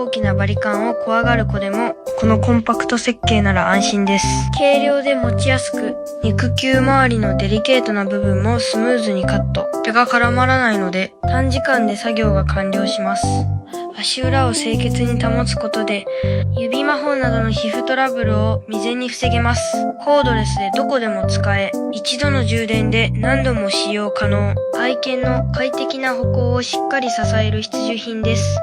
大きなバリカンを怖がる子でも、このコンパクト設計なら安心です。軽量で持ちやすく、肉球周りのデリケートな部分もスムーズにカット。手が絡まらないので、短時間で作業が完了します。足裏を清潔に保つことで、指魔法などの皮膚トラブルを未然に防げます。コードレスでどこでも使え、一度の充電で何度も使用可能。愛犬の快適な歩行をしっかり支える必需品です。